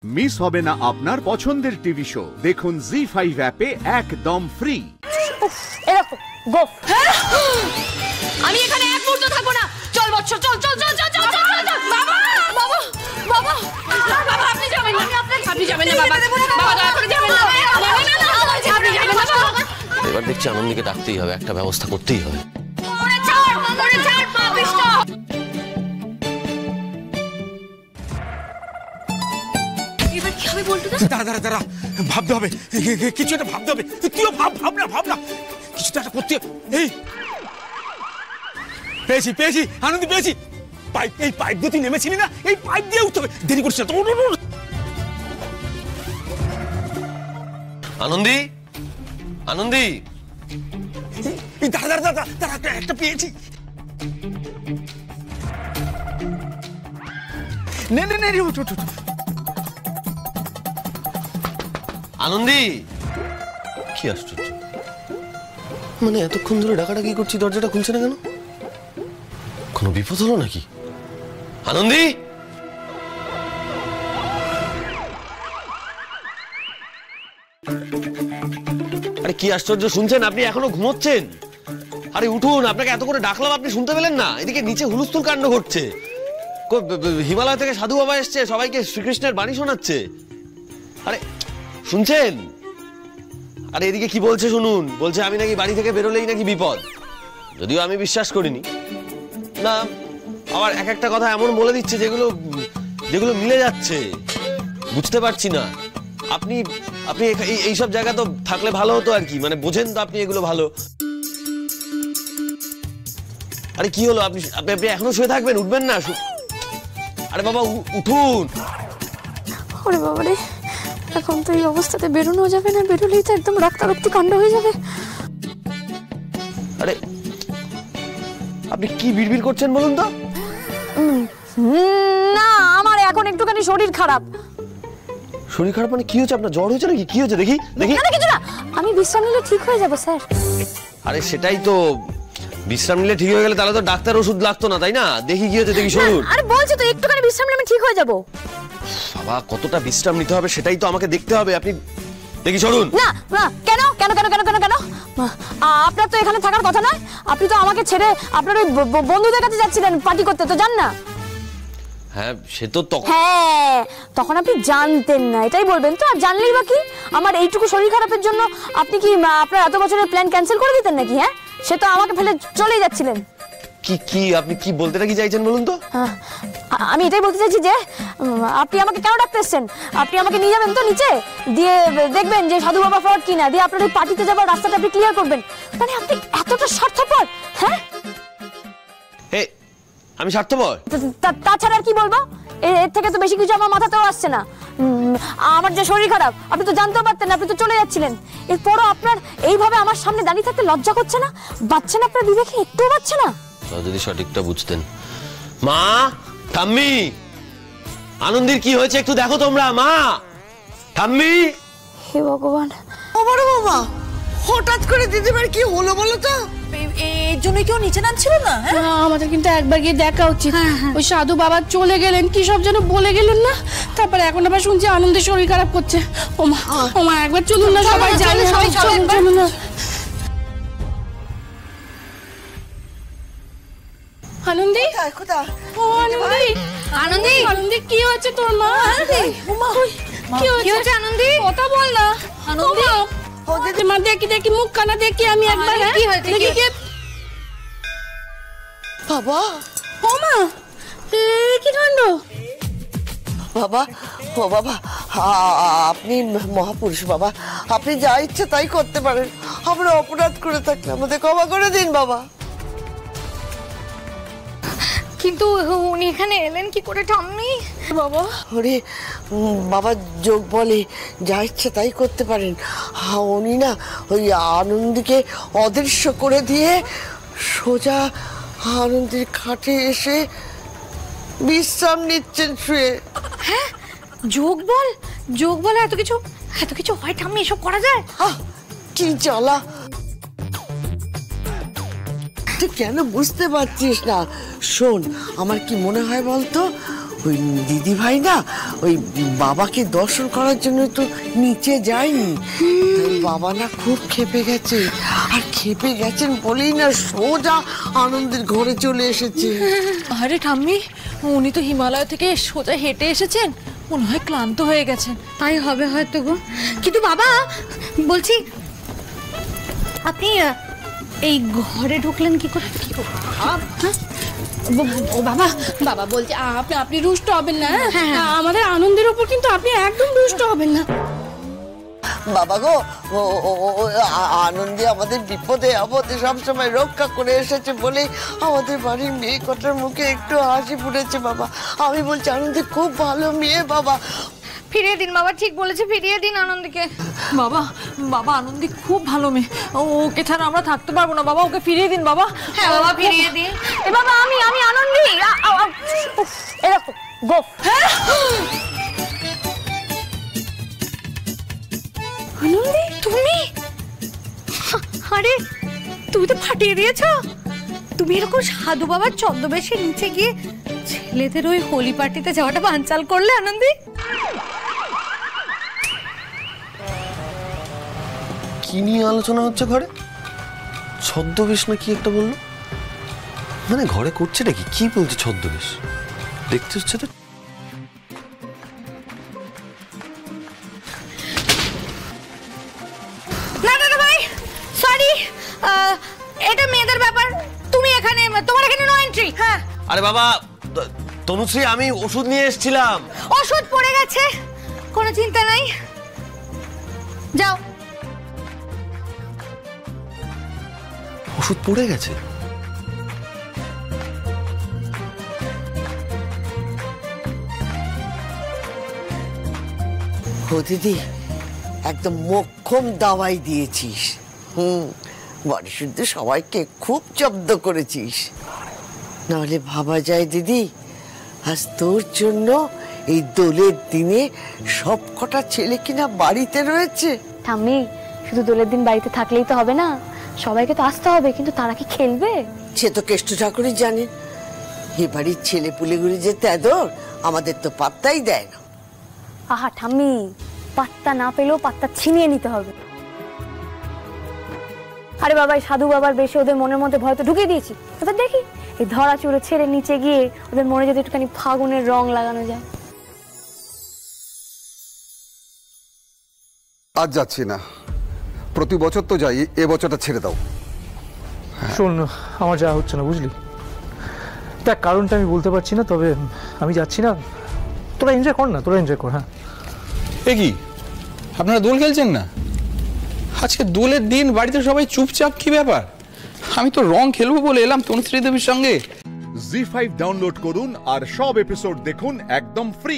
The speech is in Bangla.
মিস হবে না আপনার পছন্দের টিভি শো। দেখুন জি5 অ্যাপে একদম ফ্রি। আমি এখানে এক মুহূর্ত থাকবো না। চল বৎস, চল চল চল চল চল চল। বাবা বাবা বাবা বাবা, আপনি যাবেন না, আপনি যাবেন না বাবা। বাবা দয়া করে যাবেন না, না না না, আপনি যাবেন না বাবা। এবার দেখছি আনন্দকে ডাকতেই হবে, একটা ব্যবস্থা করতেই হবে। ওরে ছাড়, ওরে ছাড় পাপিষ্ঠ। এবার কি হবে বলতো না? দাঁড়া দাঁড়া, ভাবতে হবে, কিছু একটা ভাবতে হবে। তুইও ভাব না, কিছু একটা করতে। এই পেয়েছি আনন্দ, পেয়েছি পাইপ। এই পাইপ দিয়ে তুই নেমেছিলি না, এই পাইপ দিয়ে উঠতে হবে। দেরি করছিস না তো। আনন্দি, আনন্দি, দাঁড়া, একটা পেয়েছি। নে উঠ। আনন্দি, কি আশ্চর্য, মানে এতক্ষণ ধরে ডাকাডাকি করছি, দরজাটা খুলছে না কেন? কোনো বিপদ হলো নাকি? আনন্দি, আরে কি আশ্চর্য, শুনছেন? আপনি এখনো ঘুমোচ্ছেন? আরে উঠুন, আপনাকে এত করে ডাকলাম, আপনি শুনতে পেলেন না? এদিকে নিচে হুলস্থুল কাণ্ড ঘটছে। হিমালয় থেকে সাধু বাবা এসছে, সবাইকে শ্রীকৃষ্ণের বাণী শোনাচ্ছে। আরে শুনছেন? আরে এদিকে কি বলছে শুনুন, বলছে আমি নাকি বাড়ি থেকে বেরোলেই নাকি বিপদ। যদিও আমি বিশ্বাস করিনি না, আবার এক একটা কথা এমন বলে দিচ্ছে যেগুলো মিলে যাচ্ছে, বুঝতে পারছি না। আপনি আপনি এইসব জায়গা তো থাকলে ভালো হতো আর কি, মানে বোঝেন তো আপনি এগুলো ভালো। আরে কি হলো, আপনি এখনো শুয়ে থাকবেন? উঠবেন না? আরে বাবা উঠুন। ওরে বাবা রে, এখন তো এই অবস্থাতে বেরোনো যাবে না, বেরোলেই তো একদম রক্তারক্তি কাণ্ড হয়ে যাবে। আরে আপনি কি বিড়বিড় করছেন বলুন তো? না, আমার এখন একটুখানি শরীর খারাপ। শরীর খারাপ মানে কি হয়েছে আপনার? জ্বর হয়েছে নাকি? কি হয়েছে দেখি? কিছু না, আমি বিশ্রাম নিলে ঠিক হয়ে যাবো স্যার। আরে সেটাই তো, বিশ্রাম নিলে ঠিক হয়ে গেলে তাহলে তো ডাক্তার ওষুধ লাগতো না, তাই না? দেখি কি হয়েছে, দেখি শুনুন। আরে বলছি তো, একটুখানি বিশ্রাম নিলে আমি ঠিক হয়ে যাবো। বাবা কতটা বিশ্রাম নিতে হবে সেটাই তো আমাকে দেখতে হবে। আপনি দেখি শুনুন। না না, কেন কেন কেন কেন কেন কেন আপনার তো এখানে থাকার কথা নয়। আপনি তো আমাকে ছেড়ে আপনার ওই বন্ধুদের কাছে যাচ্ছিলেন পার্টি করতে, তো যান না? হ্যাঁ সে তো হ্যাঁ, তখন আপনি জানতেন না, এটাই বলবেন তো। আর জানলেই বা কি, আমার এইটুকু শরীর খারাপের জন্য আপনি কি আপনার এত বছরের প্ল্যান ক্যান্সেল করে দিতেন নাকি? হ্যাঁ, সে তো আমাকে ফেলে চলেই যাচ্ছিলেন। কি আপনি কি বলতে কি চাইছেন বলুন তো? আমি এটাই বলতে চাইছি যে আপনি আমাকে কেন ডাকতে এসেছেন? আপনি আমাকে নিয়ে যাবেন তো নিচে, দিয়ে দেখবেন যে সাধু বাবা ফ্রড কিনা, দিয়ে আপনার ওই পার্টিতে যাবার রাস্তাটা আপনি ক্লিয়ার করবেন। মানে আপনি এতটা স্বার্থপর? হ্যাঁ, আমি স্বার্থপর? তাছাড়া আর কি বলবো? এর থেকে তো বেশি কিছু আমার মাথাতেও আসছে না। আমার যে শরীর খারাপ আপনি তো জানতেও পারতেন না, আপনি তো চলে যাচ্ছিলেন। এরপরও আপনার এইভাবে আমার সামনে দাঁড়িয়ে থাকতে লজ্জা করছে না? বাচ্চা না আপনার বিবেকে একটুও বাচ্চা না? যদি সঠিকটা বুঝতেন। মা, ঠাম্মি, আনন্দের কি হয়েছে একটু দেখো তোমরা। মা, ঠাম্মি। হে ভগবান, ও বড় বাবা, হঠাৎ করে দিদিমার কি হলো বলো তো? এর জন্য কেউ নিচে নামছিল না? আমাদের কিন্তু একবার গিয়ে দেখা উচিত। ওই সাধু বাবা চলে গেলেন, কি সব যেন বলে গেলেন না? তারপরে এখন আবার শুনছি আনন্দের শরীর খারাপ করছে। ওমা একবার চলুন না, সবাই যাই, চলুন না। আনন্দি, ও আনন্দি, আনন্দি, আনন্দি কি হয়েছে তোর? মা, কি হয়েছে আনন্দি? কথা বল না আনন্দি। মা দেখি মুখ কানা দেখি আমি একবার। কি হয়েছে? দেখি বাবা, ও মা, কি কাণ্ড? বাবা, ও বাবা, আপনি মহাপুরুষ বাবা, আপনি যা ইচ্ছে তাই করতে পারেন। আমরা অপরাধ করে থাকলে আমাদের ক্ষমা করে দিন বাবা। কিন্তু উনি এখানে এলেন কি করে ঠাম্মি? বাবা, ওরে বাবা, যোগ বলে যা ইচ্ছে তাই করতে পারেন। উনি না ওই আনন্দকে অদৃশ্য করে দিয়ে সোজা আনন্দের খাটে এসে বিশ্রাম নিচ্ছেন শুয়ে। হ্যাঁ, যোগ বল এত কিছু হয় ঠাম্মি? এসব করা যায়? কি জ্বালা! তুই কেন বুঝতে পারছিস না? শোন, আমার কি মনে হয় বলতো, ওই দিদি ভাই না ওই বাবাকে দর্শন করার জন্য তো নিচে যায়নি, তাই বাবা না খুব ক্ষেপে গেছে, আর ক্ষেপে গেছেন বলেই না সোজা আনন্দের ঘরে চলে এসেছে। আরে ঠাম্মি, উনি তো হিমালয় থেকে সোজা হেঁটে এসেছেন, মনে হয় ক্লান্ত হয়ে গেছেন। তাই হবে হয়তো গো। কিন্তু বাবা বলছি, আপনি এই ঘরে ঢুকলেন কি করে? ও বাবা, বাবা বলছি আপনি রুষ্ট হবেন না। আমাদের আনন্দের উপর কিন্তু আপনি একদম রুষ্ট হবেন না। বাবা গো, আনন্দে আমাদের বিপদে আপদে সবসময় রক্ষা করে এসেছে বলে আমাদের বাড়ির মেয়ে কটার মুখে একটু হাসি ফুটেছে বাবা। আমি বলছি আনন্দে খুব ভালো মেয়ে বাবা। ফিরিয়ে দিন বাবা, ঠিক বলেছে, ফিরিয়ে দিন আনন্দকে। বাবা, বাবা আনন্দী খুব ভালো মেয়ে, ওকে ছাড়া আমরা থাকতে পারবো না বাবা, ওকে ফিরিয়ে দিন বাবা। হ্যাঁ বাবা, ফিরিয়ে দিন। এ বাবা, আমি আনন্দী, এরকম গোফ। আনন্দী, তুমি? আরে তুমি তো ফাটিয়ে দিয়েছো। তুমি এরকম সাধু বাবার ছদ্মবেশে নিচে গিয়ে ছেলেদের ওই হোলি পার্টিতে যাওয়াটা বানচাল করলে আনন্দী। কি নিয়ে আলোচনা হচ্ছে ঘরে? ছদ্মবেশ না কি একটা বললো? মানে ঘরে করছে নাকি? কি বলছে ছদ্মবেশ? দেখতে হচ্ছে তো। না দাদা ভাই, সরি, এটা মেয়েদের ব্যাপার। তুমি এখানে, তোমার এখানে নো এন্ট্রি। হ্যাঁ। আরে বাবা তনুশ্রী, আমি ওষুধ নিয়ে এসেছিলাম। ওষুধ পড়ে গেছে, কোনো চিন্তা নাই, যাও। ওষুধ পড়ে গেছে? ও দিদি, একদম মোক্ষম দাওয়াই দিয়েছিস। বাড়ি শুদ্ধ সবাইকে খুব জব্দ করেছিস। নাহলে ভাবা যায় দিদি, আজ তোর জন্য এই দোলের দিনে সব কটা ছেলে কিনা বাড়িতে রয়েছে। ঠাম্মি, শুধু দোলের দিন বাড়িতে থাকলেই তো হবে না, সবাইকে তো আসতে হবে। কিন্তু তারা কি খেলবে? সে তো কেষ্ট ঠাকুরই জানে। এ বাড়ির ছেলে পুলেগুলি যে তেদর, আমাদের তো পাত্তাই দেয় না। আহা ঠাম্মি, পাত্তা না পেলেও পাত্তা ছিনিয়ে নিতে হবে। আরে বাবা, সাধু বাবার বেশি ওদের মনের মধ্যে ভয় তো ঢুকিয়ে দিয়েছি। এবার দেখি এই ধরা চুড়ে ছেড়ে নিচে গিয়ে ওদের মনে যদি একটুখানি ফাগুনের রং লাগানো যায়। আজ যাচ্ছি না, প্রতি বছর তো যাই, এ বছরটা ছেড়ে দাও। শোন, আমার যাওয়া হচ্ছে না বুঝলি। দেখ, কারণটা আমি বলতে পারছি না, তবে আমি যাচ্ছি না। তোরা এনজয় কর না, তোরা এনজয় কর। হ্যাঁ, এ কি আপনারা দোল খেলছেন না? আজকে দোলের দিন, বাড়িতে সবাই চুপচাপ, কি ব্যাপার? আমি তো রং খেলবো বলে এলাম তনুশ্রী দেবীর সঙ্গে। জি5 ডাউনলোড করুন আর সব এপিসোড দেখুন একদম ফ্রি।